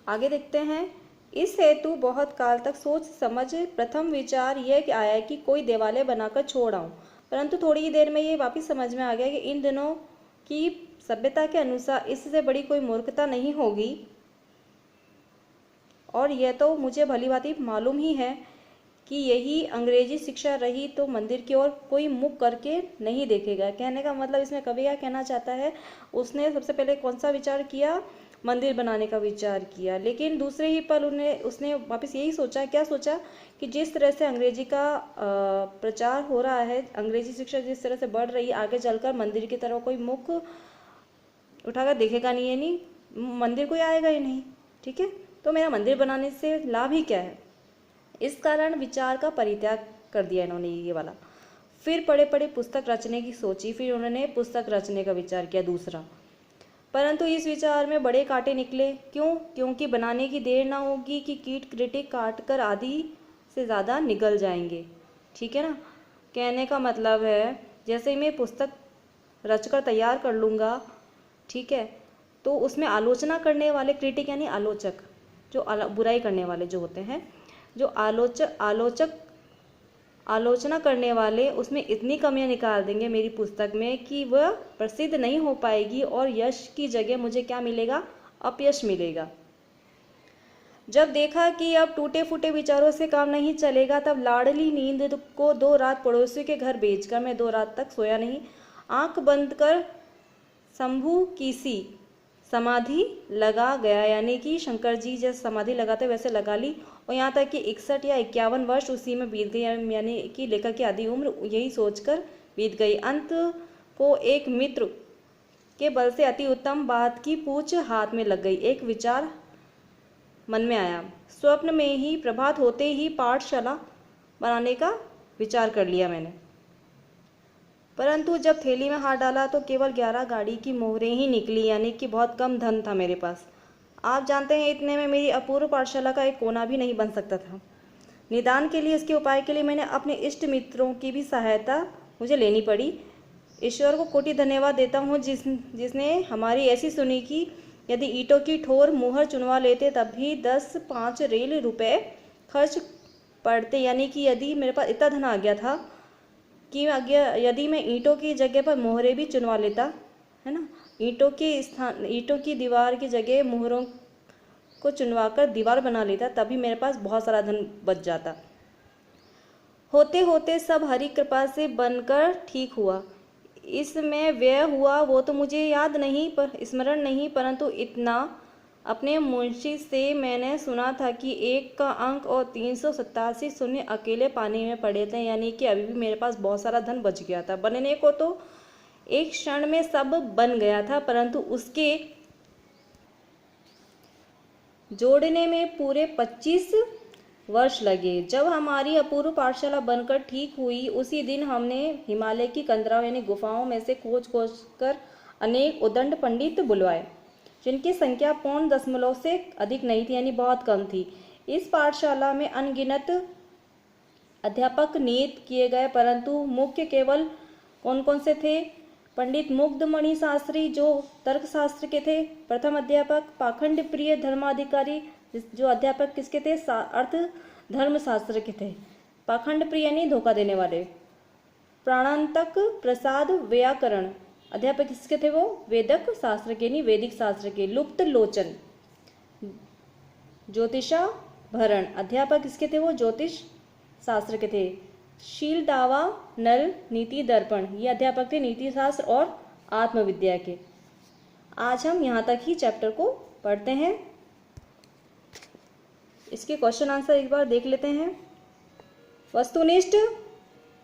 आगे देखते हैं। इस हेतु बहुत काल तक सोच समझ प्रथम विचार यह आया कि कोई देवालय बनाकर छोड़ आऊं, परंतु थोड़ी ही देर में ये वापिस समझ में आ गया कि इन दिनों की सभ्यता के अनुसार इससे बड़ी कोई मूर्खता नहीं होगी, और यह तो मुझे भली भांति मालूम ही है कि यही अंग्रेजी शिक्षा रही तो मंदिर की ओर कोई मुख करके नहीं देखेगा। कहने का मतलब इसमें कवि क्या कहना चाहता है, उसने सबसे पहले कौन सा विचार किया, मंदिर बनाने का विचार किया, लेकिन दूसरे ही पल उसने वापस यही सोचा, क्या सोचा कि जिस तरह से अंग्रेजी का प्रचार हो रहा है, अंग्रेजी शिक्षा जिस तरह से बढ़ रही है, आगे चलकर मंदिर की तरफ कोई मुख उठाकर देखेगा नहीं, है नहीं, मंदिर कोई आएगा ही नहीं। ठीक है, तो मेरा मंदिर बनाने से लाभ ही क्या है। इस कारण विचार का परित्याग कर दिया इन्होंने ये वाला। फिर पढ़े पढ़े पुस्तक रचने की सोची, फिर उन्होंने पुस्तक रचने का विचार किया दूसरा, परंतु इस विचार में बड़े कांटे निकले। क्यों? क्योंकि बनाने की देर ना होगी कि कीट क्रिटिक काट कर आधी से ज़्यादा निकल जाएंगे। ठीक है ना, कहने का मतलब है जैसे ही मैं पुस्तक रचकर तैयार कर लूँगा, ठीक है, तो उसमें आलोचना करने वाले क्रिटिक यानी आलोचक, जो बुराई करने वाले जो होते हैं, जो आलोचक आलोचना करने वाले उसमें इतनी कमियां निकाल देंगे मेरी पुस्तक में कि वह प्रसिद्ध नहीं हो पाएगी और यश की जगह मुझे क्या मिलेगा, अपयश मिलेगा। जब देखा कि अब टूटे फूटे विचारों से काम नहीं चलेगा, तब लाडली नींद को 2 रात पड़ोसी के घर भेजकर मैं 2 रात तक सोया नहीं। आंख बंद कर शंभू की सी समाधि लगा गया, यानी कि शंकर जी जैसे समाधि लगाते वैसे लगा ली, और यहाँ तक कि 61 या 51 वर्ष उसी में बीत गए, यानी कि लेखक की आधी उम्र यही सोचकर बीत गई। अंत को एक मित्र के बल से अति उत्तम बात की पूछ हाथ में लग गई। एक विचार मन में आया, स्वप्न में ही प्रभात होते ही पाठशाला बनाने का विचार कर लिया मैंने, परंतु जब थैली में हाथ डाला तो केवल 11 गाड़ी की मोहरें ही निकली, यानी कि बहुत कम धन था मेरे पास। आप जानते हैं इतने में मेरी अपूर्व पाठशाला का एक कोना भी नहीं बन सकता था। निदान के लिए, इसके उपाय के लिए मैंने अपने इष्ट मित्रों की भी सहायता मुझे लेनी पड़ी। ईश्वर को कोटि धन्यवाद देता हूँ जिसने हमारी ऐसी सुनी कि यदि ईंटों की ठोर मुहर चुनवा लेते तब भी 10-5 रेल रुपए खर्च पड़ते, यानी कि यदि मेरे पास इतना धन आ गया था कि यदि मैं ईंटों की जगह पर मोहरें भी चुनवा लेता, है ना, ईंटों की दीवार की जगह मोहरों को चुनवाकर दीवार बना लेता, तभी मेरे पास बहुत सारा धन बच जाता। होते होते सब हरि कृपा से बनकर ठीक हुआ। इसमें व्यय हुआ वो तो मुझे याद नहीं, पर स्मरण नहीं, परंतु इतना अपने मुंशी से मैंने सुना था कि 1 का अंक और 387 शून्य अकेले पानी में पड़े थे, यानी कि अभी भी मेरे पास बहुत सारा धन बच गया था। बनने को तो एक क्षण में सब बन गया था, परंतु उसके जोड़ने में पूरे 25 वर्ष लगे। जब हमारी अपूर्व पाठशाला बनकर ठीक हुई, उसी दिन हमने हिमालय की कंदराओं यानी गुफाओं में से खोज कर अनेक उदंड पंडित बुलवाए, जिनकी संख्या 0.5 से अधिक नहीं थी, यानी बहुत कम थी। इस पाठशाला में अनगिनत अध्यापक नियुक्त किए गए, परंतु मुख्य केवल कौन कौन से थे? पंडित मुग्धमणि शास्त्री जो तर्कशास्त्र के थे, प्रथम अध्यापक पाखंड प्रिय धर्माधिकारी जो अध्यापक किसके थे? अर्थ धर्मशास्त्र के थे। पाखंड प्रिय यानी धोखा देने वाले। प्राणांतक प्रसाद व्याकरण अध्यापक किसके थे? वो वेदक शास्त्र के, नहीं वैदिक शास्त्र के। लुप्त लोचन ज्योतिषा भरण अध्यापक किसके थे? वो ज्योतिष शास्त्र के थे। शील दावा नल नीति दर्पण ये अध्यापक थे नीति शास्त्र और आत्मविद्या के। आज हम यहाँ तक ही चैप्टर को पढ़ते हैं। इसके क्वेश्चन आंसर एक बार देख लेते हैं। वस्तुनिष्ठ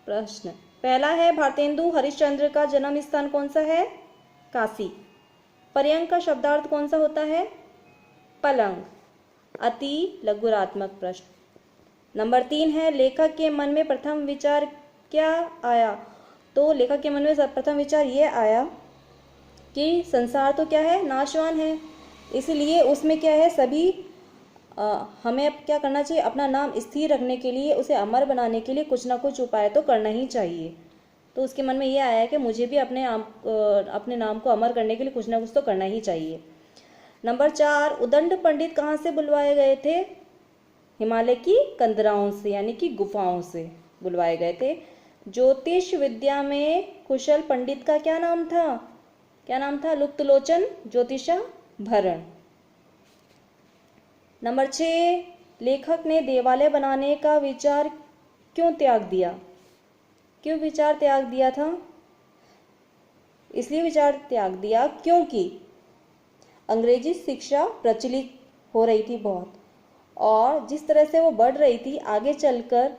प्रश्न पहला है, भारतेंदु हरिश्चंद्र का जन्म स्थान कौन सा है? काशी। पर्यंक का शब्दार्थ कौन सा होता है? पलंग। अति लघुरात्मक प्रश्न। नंबर 3 है, लेखक के मन में प्रथम विचार क्या आया? तो लेखक के मन में प्रथम विचार ये आया कि संसार तो क्या है? नाशवान है, इसलिए उसमें क्या है? सभी हमें अब क्या करना चाहिए? अपना नाम स्थिर रखने के लिए, उसे अमर बनाने के लिए कुछ ना कुछ उपाय तो करना ही चाहिए। तो उसके मन में ये आया कि मुझे भी अपने नाम को अमर करने के लिए कुछ ना कुछ तो करना ही चाहिए। नंबर 4, उदंड पंडित कहाँ से बुलवाए गए थे? हिमालय की कंदराओं से यानी कि गुफाओं से बुलवाए गए थे। ज्योतिष विद्या में कुशल पंडित का क्या नाम था? क्या नाम था? लुप्तलोचन ज्योतिषाभरण। नंबर 6, लेखक ने देवालय बनाने का विचार क्यों त्याग दिया? क्यों विचार त्याग दिया था? इसलिए विचार त्याग दिया क्योंकि अंग्रेजी शिक्षा प्रचलित हो रही थी बहुत, और जिस तरह से वो बढ़ रही थी आगे चलकर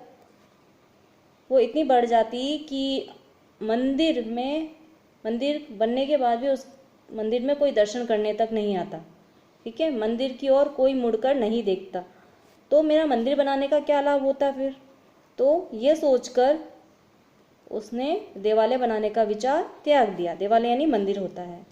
वो इतनी बढ़ जाती कि मंदिर बनने के बाद भी उस मंदिर में कोई दर्शन करने तक नहीं आता। ठीक है, मंदिर की ओर कोई मुड़कर नहीं देखता, तो मेरा मंदिर बनाने का क्या लाभ होता फिर? तो ये सोचकर उसने देवालय बनाने का विचार त्याग दिया। देवालय यानी मंदिर होता है।